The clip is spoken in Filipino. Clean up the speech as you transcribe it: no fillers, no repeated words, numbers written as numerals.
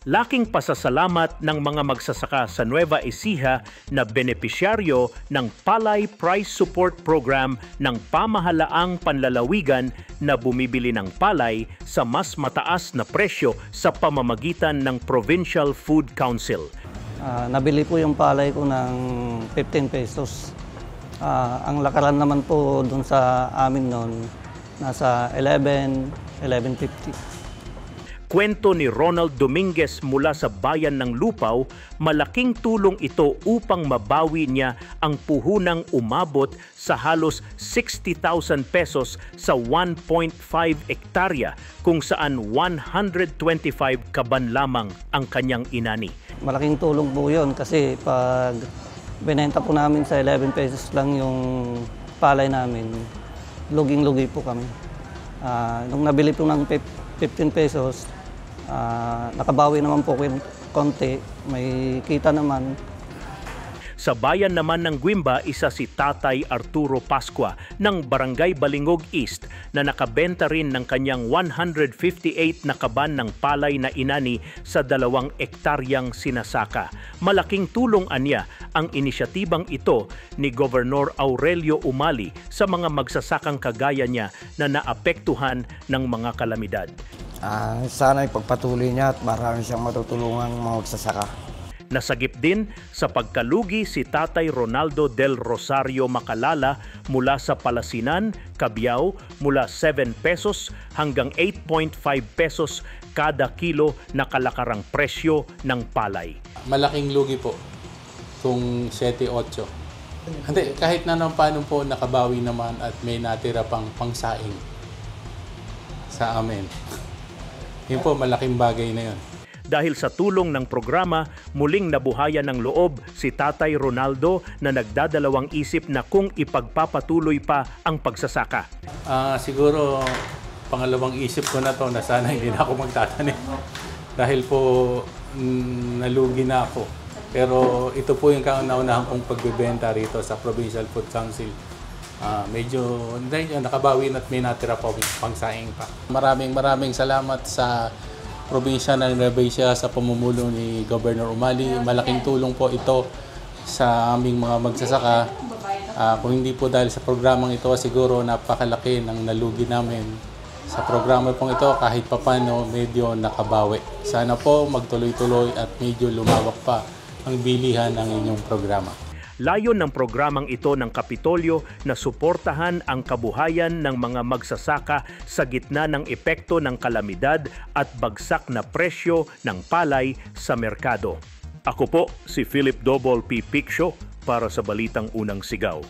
Laking pasasalamat ng mga magsasaka sa Nueva Ecija na benepisyaryo ng Palay Price Support Program ng pamahalaang panlalawigan na bumibili ng palay sa mas mataas na presyo sa pamamagitan ng Provincial Food Council. Nabili po yung palay ko ng 15 pesos. Ang lakaran naman po dun sa amin noon, nasa 11.50. Kwento ni Ronald Dominguez mula sa bayan ng Lupaw, malaking tulong ito upang mabawi niya ang puhunang umabot sa halos 60,000 pesos sa 1.5 hektarya kung saan 125 kaban lamang ang kanyang inani. Malaking tulong po yun kasi pag binenta po namin sa 11 pesos lang yung palay namin, luging-lugi po kami. Nung nabili po ng 15 pesos, nakabawi naman po konti, may kita naman. Sa bayan naman ng Guimba, isa si Tatay Arturo Pascua ng Barangay Balingog East na nakabenta rin ng kanyang 158 na kaban ng palay na inani sa 2 hektaryang sinasaka. Malaking tulong anya ang inisyatibang ito ni Gobernador Aurelio Umali sa mga magsasakang kagaya niya na naapektuhan ng mga kalamidad. Sana ipagpatuloy niya at marami siyang matutulungang mga magsasaka. Nasagip din sa pagkalugi si Tatay Ronaldo del Rosario Macalala mula sa Palasinan, Cabiao, mula 7 pesos hanggang 8.5 pesos kada kilo na kalakarang presyo ng palay. Malaking lugi po kung 7-8. Hindi, kahit na naman paano po nakabawi naman at may natira pang pangsaing sa amin. Yun po, malaking bagay na yun. Dahil sa tulong ng programa, muling nabuhayan ng loob si Tatay Ronaldo na nagdadalawang isip na kung ipagpapatuloy pa ang pagsasaka. Siguro pangalawang isip ko na to na sana hindi na ako magtatanim. Dahil po nalugi na ako. Pero ito po yung kauna-unahan kong pagbebenta rito sa Provincial Food Council. Medyo nakabawi at may natira pa pangsaing pa. Maraming salamat sa probinsya ng Nueva Ecija sa pamumulo ni Governor Umali. Malaking tulong po ito sa aming mga magsasaka. Kung hindi po dahil sa programang ito, siguro napakalaki ng nalugi namin. Sa programa pong ito, kahit papano, medyo nakabawi. Sana po magtuloy-tuloy at medyo lumawak pa ang bilihan ng inyong programa. Layon ng programang ito ng Kapitolyo na suportahan ang kabuhayan ng mga magsasaka sa gitna ng epekto ng kalamidad at bagsak na presyo ng palay sa merkado. Ako po si Philip Double P. Piccio para sa Balitang Unang Sigaw.